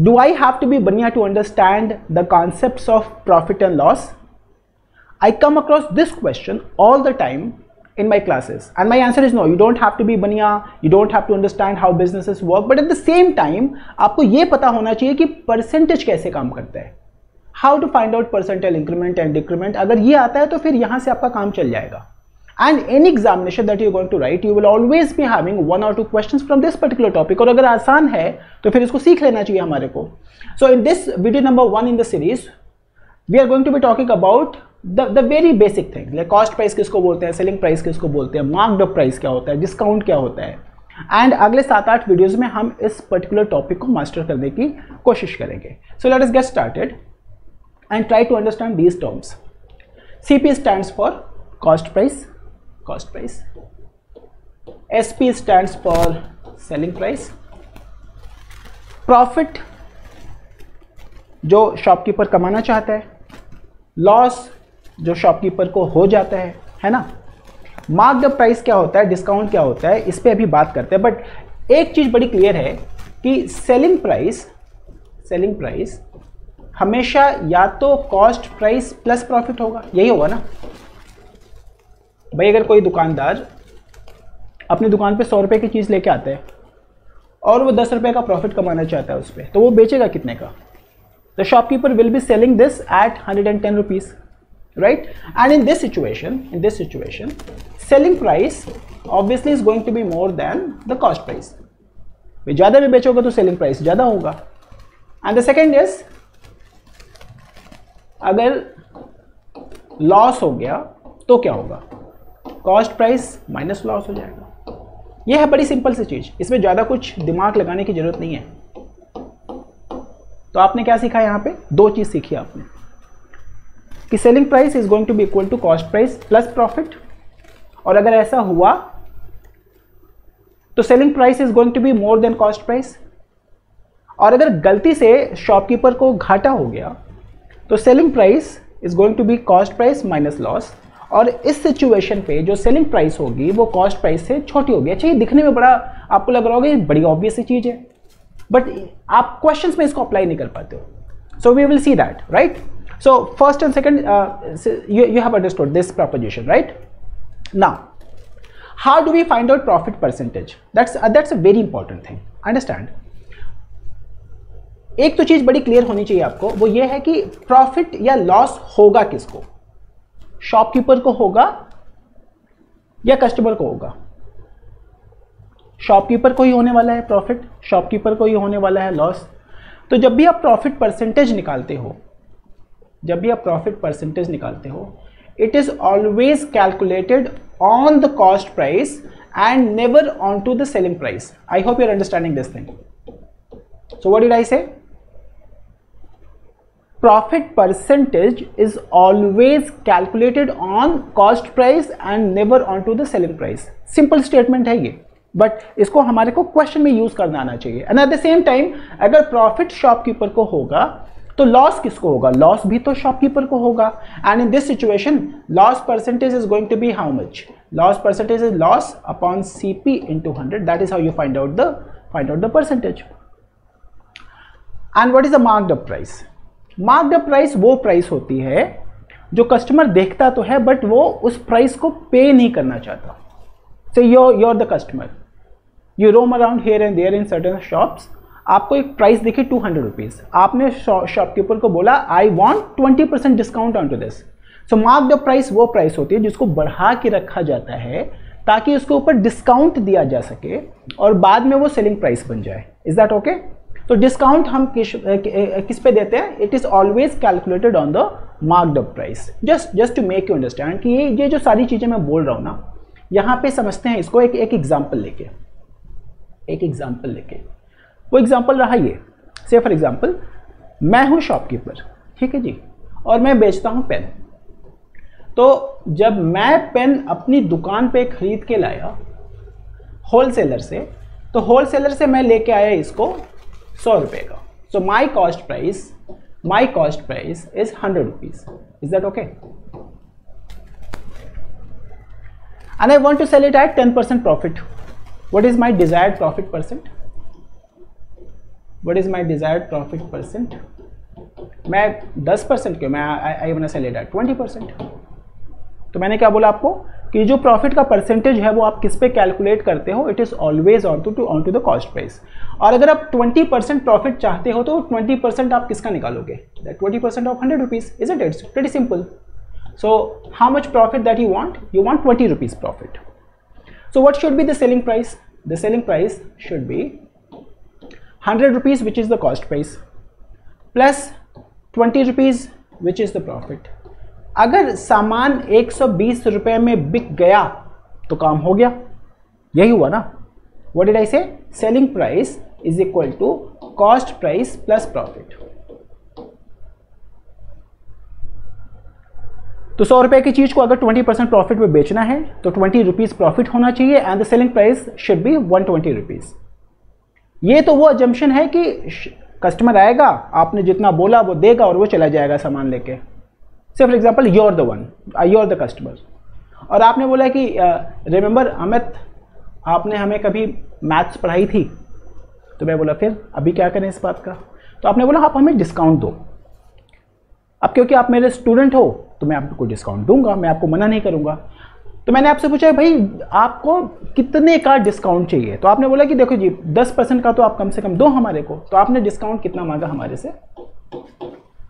Do I have to be Baniya to understand the concepts of profit and loss? I come across this question all the time in my classes, and my answer is no. You don't have to be Baniya, you don't have to understand how businesses work, but at the same time आपको ये पता होना चाहिए कि percentage कैसे काम करता है, how to find out percentile increment and decrement. अगर ये आता है तो फिर यहाँ से आपका काम चल जाएगा. And any examination that you're going to write, you will always be having 1 or 2 questions from this particular topic. और अगर आसान है तो फिर इसको सीख लेना चाहिए हमारे को. So in this video number 1 in the series, we are going to be talking about the very basic thing, like cost price किसको बोलते हैं, selling price किसको बोलते हैं, marked up price क्या होता है, discount क्या होता है. And अगले 7-8 वीडियोस में हम इस पर्टिकुलर टॉपिक को मास्टर करने की कोशिश करेंगे. So let us get started and try to understand these terms. CP stands for cost price. SP stands for selling price. Profit जो शॉपकीपर कमाना चाहता है, लॉस जो शॉपकीपर को हो जाता है ना. मार्क्ड अप प्राइस क्या होता है, डिस्काउंट क्या होता है, इस पे अभी बात करते हैं. बट एक चीज बड़ी क्लियर है कि सेलिंग प्राइस हमेशा या तो कॉस्ट प्राइस प्लस प्रॉफिट होगा, यही होगा ना भाई. अगर कोई दुकानदार अपनी दुकान पे 100 रुपए की चीज़ लेके आता है और वो 10 रुपए का प्रॉफिट कमाना चाहता है उस पर, तो वो बेचेगा कितने का? The shopkeeper will be selling this at 110 rupees, right. And in this situation selling price obviously is going to be more than the cost price. ज़्यादा भी बेचोगे तो सेलिंग प्राइस ज़्यादा होगा. एंड द सेकेंड इज, अगर loss हो गया तो क्या होगा? कॉस्ट प्राइस माइनस लॉस हो जाएगा. यह है बड़ी सिंपल सी चीज, इसमें ज्यादा कुछ दिमाग लगाने की जरूरत नहीं है. तो आपने क्या सीखा यहाँ पे? 2 चीज सीखी आपने कि selling price is going to be equal to cost price plus profit, और अगर ऐसा हुआ तो selling price is going to be more than cost price. और अगर गलती से शॉपकीपर को घाटा हो गया तो selling price is going to be cost price minus loss. और इस सिचुएशन पे जो सेलिंग प्राइस होगी वो कॉस्ट प्राइस से छोटी होगी. अच्छा, ये दिखने में बड़ा आपको लग रहा होगा ये बड़ी ऑब्वियस सी चीज है, बट आप क्वेश्चंस में इसको अप्लाई नहीं कर पाते हो. So we will see that, right. So first and second you have understood this proposition, right? Now how do we find out profit percentage? That's a very important thing. Understand, एक तो चीज बड़ी clear होनी चाहिए आपको, वो ये है कि प्रॉफिट या लॉस होगा किसको? शॉपकीपर को होगा या कस्टमर को होगा? शॉपकीपर को ही होने वाला है प्रॉफिट, शॉपकीपर को ही होने वाला है लॉस. तो जब भी आप प्रॉफिट परसेंटेज निकालते हो, it is always calculated on the cost price and never on to the selling price. I hope you are understanding this thing. So what did I say? Profit percentage is always calculated on cost price and never onto the selling price. Simple statement है ये, but इसको हमारे को question में use करना आना चाहिए. And eight the same time अगर प्रॉफिट शॉपकीपर को होगा तो लॉस किसको होगा? लॉस भी तो शॉपकीपर को होगा. And in this situation loss percentage is going to be how much? Loss percentage is loss upon CP into 100. That is how you find out the percentage. And what is the marked up price? Marked up price वो price होती है जो customer देखता तो है but वो उस price को पे नहीं करना चाहता. Say you're the customer, you roam around here and there in certain shops. आपको एक प्राइस दिखी 200 रुपीज, आपने शॉपकीपर को बोला I want 20% discount on to this. So marked up price वो प्राइस होती है जिसको बढ़ा के रखा जाता है ताकि उसके ऊपर डिस्काउंट दिया जा सके और बाद में वो सेलिंग प्राइस बन जाए. Is that okay? तो डिस्काउंट हम किस पे देते हैं? It is always calculated on the marked up price. Just to make you understand कि ये जो सारी चीजें मैं बोल रहा हूं ना, यहाँ पे समझते हैं इसको एक एग्जाम्पल लेके. वो एग्जाम्पल रहा ये, से फॉर एग्जाम्पल मैं हूं शॉपकीपर, ठीक है जी, और मैं बेचता हूं पेन. तो जब मैं पेन अपनी दुकान पे खरीद के लाया होलसेलर से, तो होलसेलर से मैं लेके आया इसको 100 रुपए का. So my cost price is 100 rupees. Is that okay? And I want to sell it at 10% profit. What is my desired profit percent? What is my desired profit percent, मैं 10% क्यों, मैं आई वांट टू से late 20%। तो मैंने क्या बोला आपको कि जो प्रॉफिट का परसेंटेज है वो आप किस पे कैलकुलेट करते हो, it is always on to the cost price. और अगर आप 20% प्रॉफिट चाहते हो तो 20% आप किसका निकालोगे, that 20% of 100 rupees, isn't it, pretty simple. So how much profit that you want 20 rupees profit. So what should be the selling price, the selling price should be 100 rupees which is the cost price plus 20 rupees which is the profit. अगर सामान 120 रुपए में बिक गया तो काम हो गया, यही हुआ ना। What did I say, selling price is equal to cost price plus profit. तो 100 रुपए की चीज को अगर 20% प्रॉफिट में बेचना है तो 20 रुपीज प्रॉफिट होना चाहिए and the selling price should be 120 rupees. ये तो वो अजम्पशन है कि कस्टमर आएगा, आपने जितना बोला वो देगा और वो चला जाएगा सामान लेके। Say for example you are the one, you are the customer, और आपने बोला कि रिमेंबर अमित, आपने हमें कभी मैथ्स पढ़ाई थी। तो मैं बोला फिर अभी क्या करें इस बात का, तो आपने बोला आप हमें डिस्काउंट दो। अब क्योंकि आप मेरे स्टूडेंट हो तो मैं आपको डिस्काउंट दूंगा, मैं आपको मना नहीं करूंगा। तो मैंने आपसे पूछा भाई आपको कितने का डिस्काउंट चाहिए, तो आपने बोला कि देखो जी 10% का तो आप कम से कम दो हमारे को। तो आपने डिस्काउंट कितना मांगा हमारे से,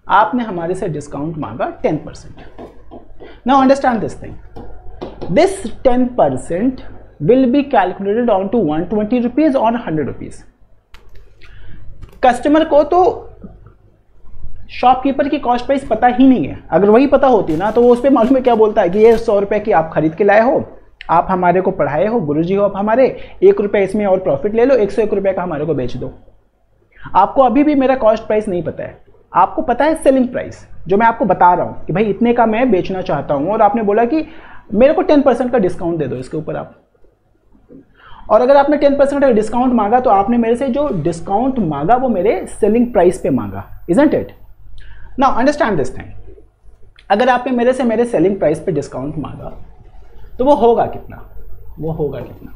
आपने हमारे से डिस्काउंट मांगा 10%। Now understand this thing, this 10% will be calculated on to 120 rupees on 100 rupees. Customer को तो शॉपकीपर की कॉस्ट प्राइस पता ही नहीं है। अगर वही पता होती ना तो वो उस पर मालूम है क्या बोलता है कि ये 100 रुपए की आप खरीद के लाए हो, आप हमारे को पढ़ाए हो, गुरुजी हो आप हमारे, 1 रुपए इसमें और प्रॉफिट ले लो, 101 रुपए का हमारे को बेच दो। आपको अभी भी मेरा कॉस्ट प्राइस नहीं पता है, आपको पता है सेलिंग प्राइस, जो मैं आपको बता रहा हूं कि भाई इतने का मैं बेचना चाहता हूं, और आपने बोला कि मेरे को 10% का डिस्काउंट दे दो इसके ऊपर आप। और अगर आपने 10% का डिस्काउंट मांगा तो आपने मेरे से जो डिस्काउंट मांगा वो मेरे सेलिंग प्राइस पे मांगा, isn't it. Now understand this thing, अगर आपने मेरे से मेरे सेलिंग प्राइस पे डिस्काउंट मांगा तो वो होगा कितना, वो होगा कितना,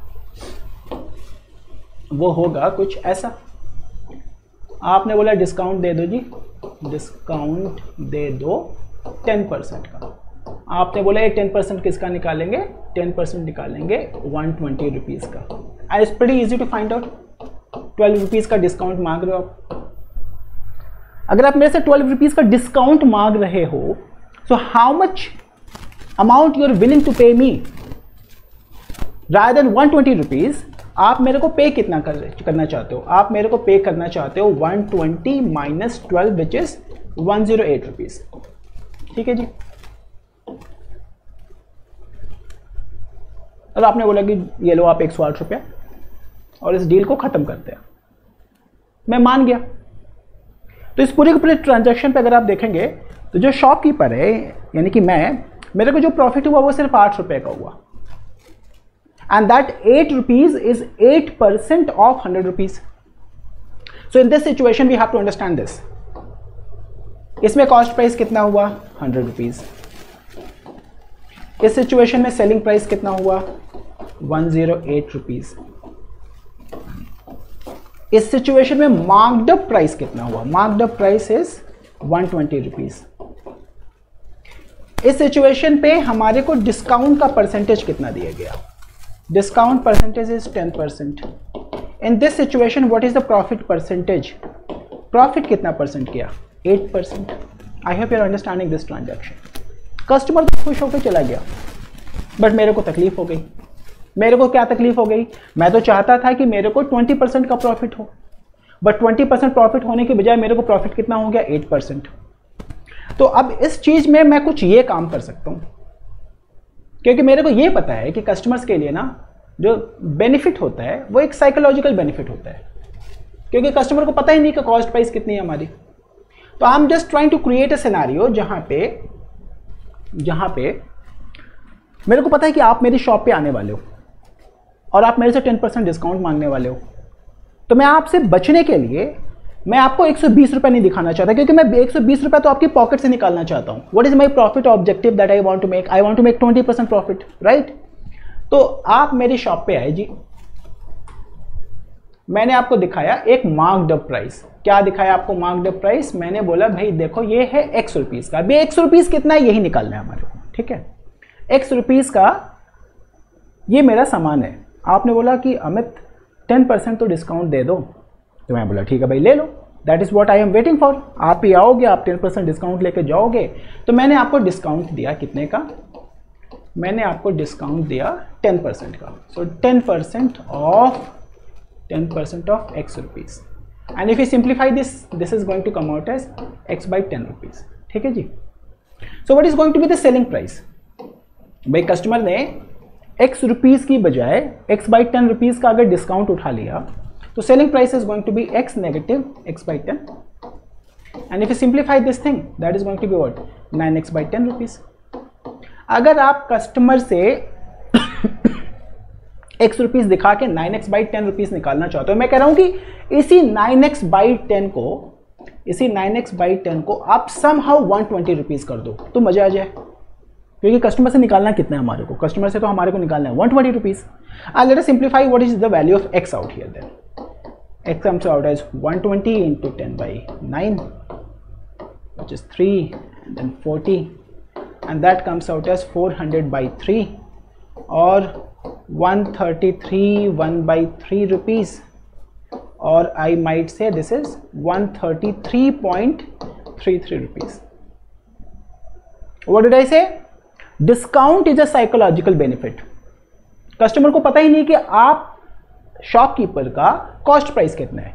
वो होगा कुछ ऐसा। आपने बोला डिस्काउंट दे दो जी, डिस्काउंट दे दो 10% का। आपने बोला ये 10% किसका निकालेंगे, 10% निकालेंगे 120 रुपीज़ का। It's pretty easy to find out, 12 rupees का डिस्काउंट मांग रहे हो आप। अगर आप मेरे से 12 रुपीज़ का डिस्काउंट मांग रहे हो, so how much amount you are willing to pay me, rather than 120 rupees आप मेरे को पे कितना करना चाहते हो, आप मेरे को पे करना चाहते हो 120 माइनस 12 विच इज 108 रुपीज़। ठीक है जी। और आपने बोला कि ये लो आप 108 रुपया और इस डील को ख़त्म करते हैं, मैं मान गया। तो इस पूरे के पूरे ट्रांजैक्शन पे अगर आप देखेंगे तो जो शॉपकीपर है यानी कि मैं, मेरे को जो प्रॉफिट हुआ वो सिर्फ 8 रुपये का हुआ, and that 8 rupees is 8% of 100 rupees. So in this situation we have to understand this. इसमें कॉस्ट प्राइस कितना हुआ 100 रुपीज, इस सिचुएशन में सेलिंग प्राइस कितना हुआ 108 रुपीज, इस सिचुएशन में मार्क्ड अप प्राइस कितना हुआ, marked up price is 120 rupees. इस सिचुएशन पे हमारे को डिस्काउंट का परसेंटेज कितना दिया गया, discount percentage is 10%। In this situation what is the profit percentage, profit कितना परसेंट किया 8%। I hope you are understanding this transaction. Customer तो खुश होकर चला गया, बट मेरे को तकलीफ हो गई। मेरे को क्या तकलीफ हो गई, मैं तो चाहता था कि मेरे को 20% का प्रॉफिट हो, बट 20% प्रॉफिट होने के बजाय मेरे को प्रॉफिट कितना हो गया 8%। तो अब इस चीज में मैं कुछ ये काम कर सकता हूं, क्योंकि मेरे को ये पता है कि कस्टमर्स के लिए ना जो बेनिफिट होता है वो एक साइकोलॉजिकल बेनिफिट होता है, क्योंकि कस्टमर को पता ही नहीं कि कॉस्ट प्राइस कितनी है हमारी। तो I am just trying to create a scenario जहां पे मेरे को पता है कि आप मेरी शॉप पे आने वाले हो और आप मेरे से 10% डिस्काउंट मांगने वाले हो। तो मैं आपसे बचने के लिए मैं आपको 120 रुपये नहीं दिखाना चाहता, क्योंकि मैं 120 रुपये तो आपकी पॉकेट से निकालना चाहता हूँ। What is my profit objective that I want to make, I want to make 20% profit, right. तो आप मेरी शॉप पे आए जी, मैंने आपको दिखाया एक मार्क्ड अप प्राइस। क्या दिखाया आपको मार्क्ड अप प्राइस? मैंने बोला भाई देखो ये है एक्स रुपीस का, अभी एक्स रुपीस कितना है यही निकालना है हमारे को, ठीक है। एक्स रुपीस का ये मेरा सामान है। आपने बोला कि अमित 10% तो डिस्काउंट दे दो, तो मैं बोला ठीक है भाई ले लो, that is what I am waiting for. आप ही आओगे, आप 10% डिस्काउंट लेके जाओगे, तो मैंने आपको डिस्काउंट दिया कितने का? मैंने आपको डिस्काउंट दिया 10% का। So 10% off X rupees, and if you simplify this is going to come out as X by 10 rupees, ठीक है जी। So what is going to be the selling price? भाई कस्टमर ने एक्स रुपीस की बजाय x by 10 rupees का अगर discount उठा लिया, तो selling price is going to be x negative x by 10, and if you simplify this thing that is going to be what 9x by 10 rupees. अगर आप customer से एक्स रुपीस दिखा के 9x बाई 10 रुपीज निकालना चाहते हो, मैं कह रहा हूं कि इसी 9x बाई 10 को आप समहाउ 120 रुपीज कर दो तो मजा आ जाए, क्योंकि कस्टमर से निकालना कितना है हमारे को? कस्टमर से तो हमारे को निकालना है 120 rupees. Let us simplify what is the value of x out here. Then x comes out as 120 into 10 by 9, which is 3, and then 40, and that comes out as 400 by 3 or 133 1 by 3 rupees, or I might say this is 133.33 rupees. What did I say? Discount is a psychological benefit. Customer को पता ही नहीं कि आप shopkeeper का cost price कितना है,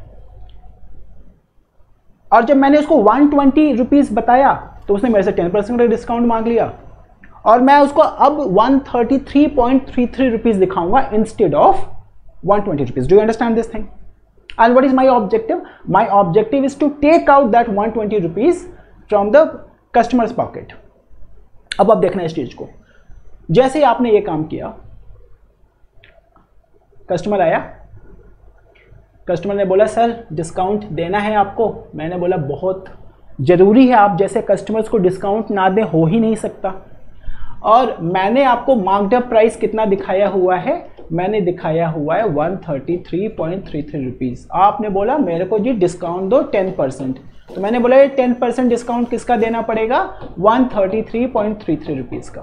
और जब मैंने उसको 120 रुपीज बताया तो उसने मेरे से 10% का डिस्काउंट मांग लिया, और मैं उसको अब 133.33 रुपीज दिखाऊंगा instead of 120 rupees. Do you understand this thing? And what is my objective? My objective is to take out that 120 rupees from the customers pocket. अब आप देखना इस चीज को, जैसे ही आपने ये काम किया, कस्टमर आया, कस्टमर ने बोला सर डिस्काउंट देना है आपको। मैंने बोला बहुत ज़रूरी है, आप जैसे कस्टमर्स को डिस्काउंट ना दे हो ही नहीं सकता। और मैंने आपको मार्क्ड अप प्राइस कितना दिखाया हुआ है? मैंने दिखाया हुआ है 133.33 रुपीज़। आपने बोला मेरे को जी डिस्काउंट दो 10%, तो मैंने बोला ये 10% डिस्काउंट किसका देना पड़ेगा? 133.33 रुपीज़ का।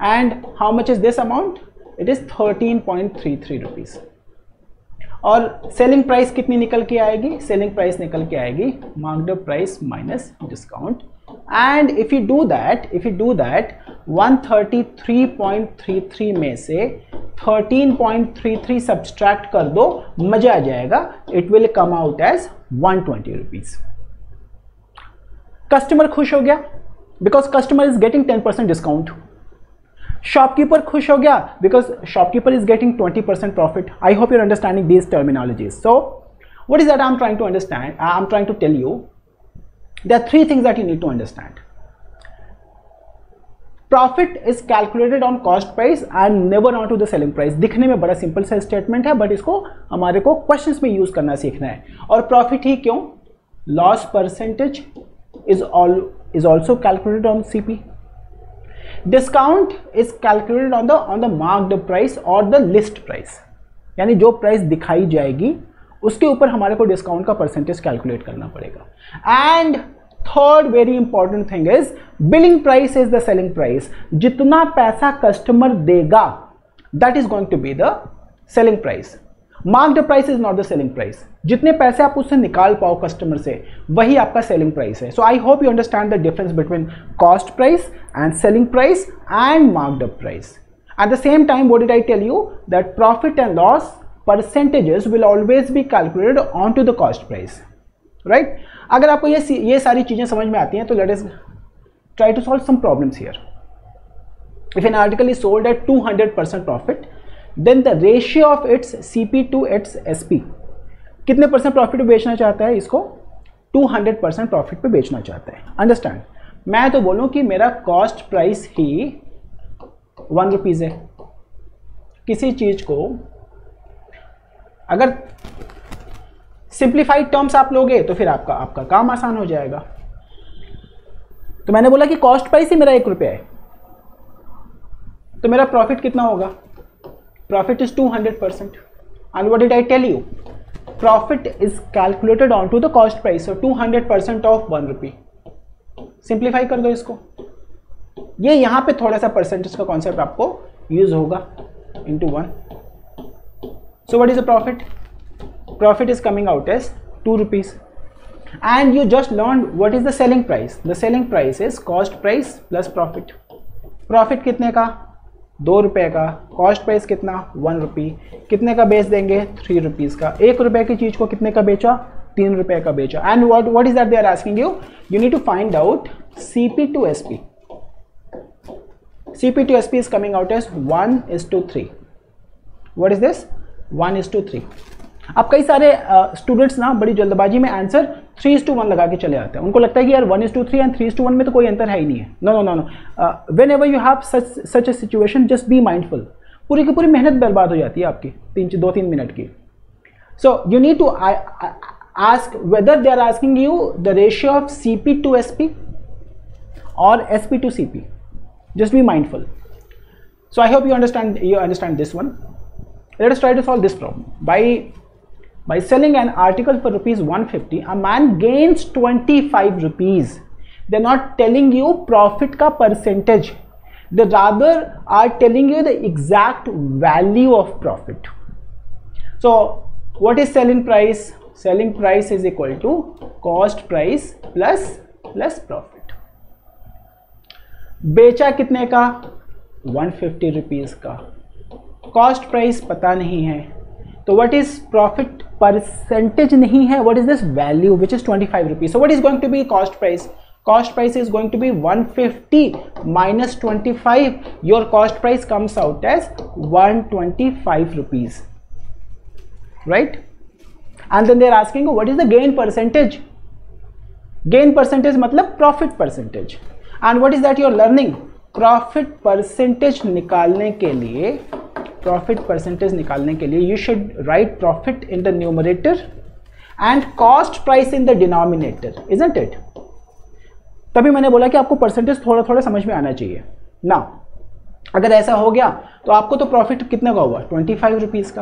And how much is this amount? It is 13.33 rupees. और सेलिंग प्राइस कितनी निकल के आएगी? सेलिंग प्राइस निकल के आएगी marked up price minus discount. And if you do that 133.33 में से 13.33 सब्सट्रैक्ट कर दो, मजा आ जाएगा, it will come out as 120 rupees. Customer खुश हो गया because customer is getting 10% discount. Shopkeeper खुश हो गया because shopkeeper is getting 20% profit. I hope you're understanding these terminologies. So what is that I'm trying to understand? I'm trying to tell you there are three things that you need to understand. Profit is calculated on cost price and never onto the selling price. दिखने में बड़ा simple सा statement है, but इसको हमारे को questions में use करना सीखना है। और प्रॉफिट ही क्यों? Loss percentage is also calculated on CP. Discount is calculated on the marked price or the list price, यानी जो प्राइस दिखाई जाएगी उसके ऊपर हमारे को डिस्काउंट का परसेंटेज कैलकुलेट करना पड़ेगा। And third very important thing is billing price is the selling price. जितना पैसा कस्टमर देगा that is going to be the selling price. Marked price is not the selling price. जितने पैसे आप उससे निकाल पाओ कस्टमर से, वही आपका सेलिंग प्राइस है। So I hope you understand the difference between cost price and selling price and marked up price. At the same time what did I tell you? That profit and loss percentages will always be calculated on to the cost price, right? अगर आपको ये सारी चीजें समझ में आती हैं तो let us try to solve some problems here. If an article is sold at 200% profit, then the ratio of its CP to its SP, कितने परसेंट प्रॉफिट पे बेचना चाहता है इसको? 200% प्रॉफिट पे बेचना चाहता है। अंडरस्टैंड? मैं तो बोलूं कि मेरा कॉस्ट प्राइस ही 1 रुपीज़ है। किसी चीज को अगर सिंप्लीफाइड टर्म्स आप लोगे तो फिर आपका काम आसान हो जाएगा। तो मैंने बोला कि कॉस्ट प्राइस ही मेरा 1 रुपया है, तो मेरा प्रॉफिट कितना होगा? Profit is 200%. And what did I tell you? profit is calculated onto the cost price, so 200% of 1 rupee. Simplify कर दो इसको, ये यहाँ पे थोड़ा सा परसेंटेज का कॉन्सेप्ट आपको यूज होगा, into 1. So what is the profit? Profit is coming out as 2 rupees. And you just learned what is the selling price. The selling price is cost price plus profit. Profit कितने का? 2 रुपये का. Cost price कितना? 1 रुपी. कितने का बेच देंगे? 3 rupees का. 1 रुपये की चीज़ को कितने का बेचा? 3 रुपये का बेचा. And what is that they are asking you? You need to find out CP to SP. CP to SP is coming out as 1:3. What is this? 1:3. अब कई सारे स्टूडेंट्स ना बड़ी जल्दबाजी में आंसर 3:1 लगा के चले आते हैं. उनको लगता है कि यार 1:3 एंड 3:1 में तो कोई अंतर है ही नहीं है. No no no no. Whenever you have such a situation, just be mindful. पूरी की पूरी मेहनत बर्बाद हो जाती है आपकी 2-3 मिनट की. So you need to ask whether they are asking you the ratio of CP to SP और SP to CP. Just be mindful. So I hope you understand this one. Let us try to solve this problem. By selling an article for rupees 150, a man gains 25 rupees. They're not telling you profit ka percentage. They rather are telling you the exact value of profit. So what is selling price? Selling price is equal to cost price plus profit. बेचा कितने का? 150 rupees का. Cost price पता नहीं है, तो what is profit percentage नहीं है. What is this value which is 25 rupees. So what is going to be cost price? Cost price is going to be 150 minus 25. Your cost price comes out as 125 rupees, right? And then they are asking you what is the gain percentage. Gain percentage मतलब profit percentage. And what is that you are learning? Profit percentage निकालने के लिए you should write profit in the numerator and cost price in the denominator, isn't it? तभी मैंने बोला कि आपको percentage थोड़ा थोड़ा समझ में आना चाहिए ना. अगर ऐसा हो गया तो आपको तो प्रॉफिट कितने का हुआ? 25 रुपीज़ का.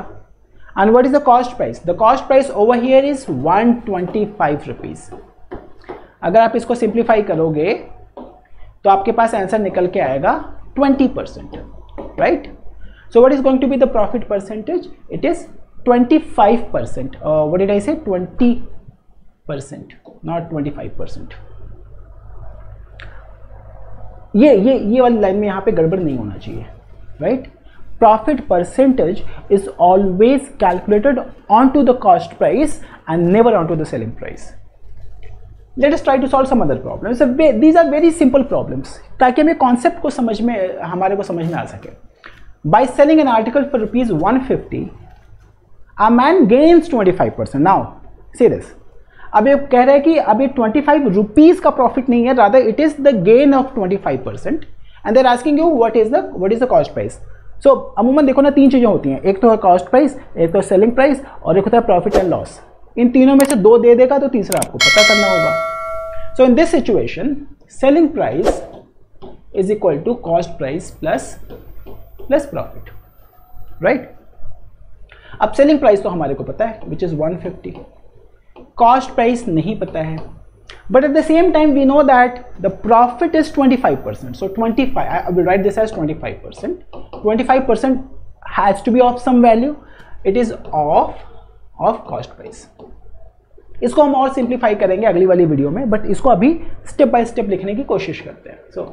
And what is the cost price? The cost price over here is 125 rupees. अगर आप इसको सिंप्लीफाई करोगे तो आपके पास आंसर निकल के आएगा 20%, right? So what is going to be the profit percentage? It is 25%. What did I say? 20%, not 25%. ये वाली लाइन में यहाँ पे गड़बड़ नहीं होना चाहिए, right? Profit percentage is always calculated on to the cost price and never on to the selling price. Let us try to solve some other problems. These are very simple problems, ताकि हमें concept को हमारे को समझ में आ सके. By selling an article for rupees 150, a man gains 25%. Now see this. अब ये कह रहे हैं कि अब ये 25 रुपीज़ का प्रॉफिट नहीं है, rather it is the gain of 25%. And they're asking you what is the cost price. So अमूमन देखो ना, 3 चीज़ें होती हैं. एक तो है कॉस्ट प्राइस, एक तो सेलिंग प्राइस, और एक होता है प्रॉफिट एंड लॉस. इन तीनों में से 2 दे देगा तो तीसरा आपको पता करना होगा. So in this situation selling price is equal to cost price plus profit, right? अब सेलिंग प्राइस तो हमारे को पता है विच इज 150. कॉस्ट प्राइस नहीं पता है, but at the same time we know that the profit is 25%. So 25, I will write this as 25%. 25% has to be of some value. It is of cost price. इसको हम और simplify करेंगे अगली वाली video में, बट इसको अभी step by step लिखने की कोशिश करते हैं. So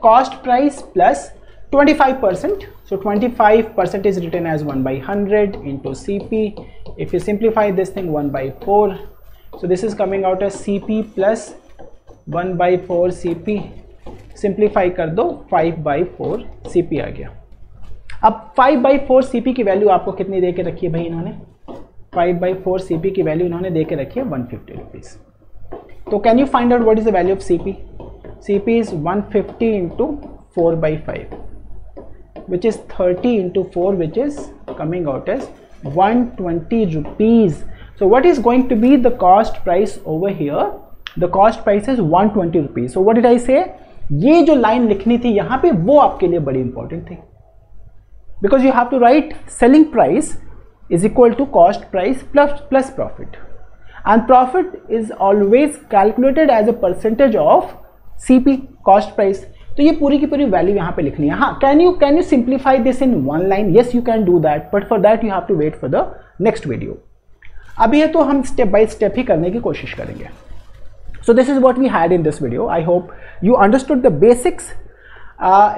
cost price plus 25%. So 25% is written as 1/100 into CP. If you simplify this thing, 1/4. So this is coming out as CP plus 1/4 CP. Simplify कर दो, 5/4 CP आ गया. अब 5/4 CP की वैल्यू आपको कितनी दे के रखी है भाई इन्होंने? 5/4 CP की वैल्यू इन्होंने दे के रखी है 150 रुपीज़. तो can you find out what is the value of CP? CP is 150 into 4/5, which is 30 into 4, which is coming out as 120 rupees. So what is going to be the cost price over here? The cost price is 120 rupees. So what did I say? ये जो line लिखनी थी यहाँ पे वो आपके लिए बड़ी इंपॉर्टेंट थी, because you have to write selling price is equal to cost price plus profit, and profit is always calculated as a percentage of CP, cost price. तो ये पूरी की पूरी वैल्यू यहाँ पे लिखनी है. हाँ, can you simplify this in one line? Yes, you can do that, but for that you have to wait for the next video. अभी है तो हम स्टेप बाय स्टेप ही करने की कोशिश करेंगे. So this is what we had in this video. I hope you understood the basics.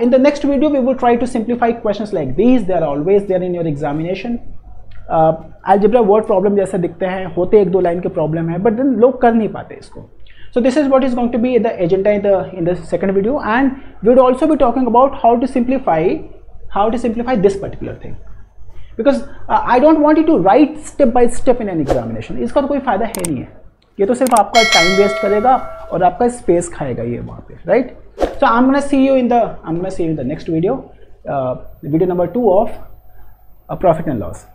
In the next video we will try to simplify questions like these. They are always there in your examination. Algebra word problem जैसे दिखते हैं, होते एक दो line के problem है, but then लोग कर नहीं पाते इसको. So this is what is going to be the agenda in the second video, and we would also be talking about how to simplify this particular thing, because I don't want you to write step by step in an examination. इसका तो कोई फायदा है नहीं है. ये तो सिर्फ आपका टाइम वेस्ट करेगा और आपका स्पेस खाएगा ये वहाँ पे, right? So I am gonna see you in the next video, video number 2 of profit and loss.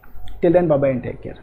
Till then, bye bye and take care.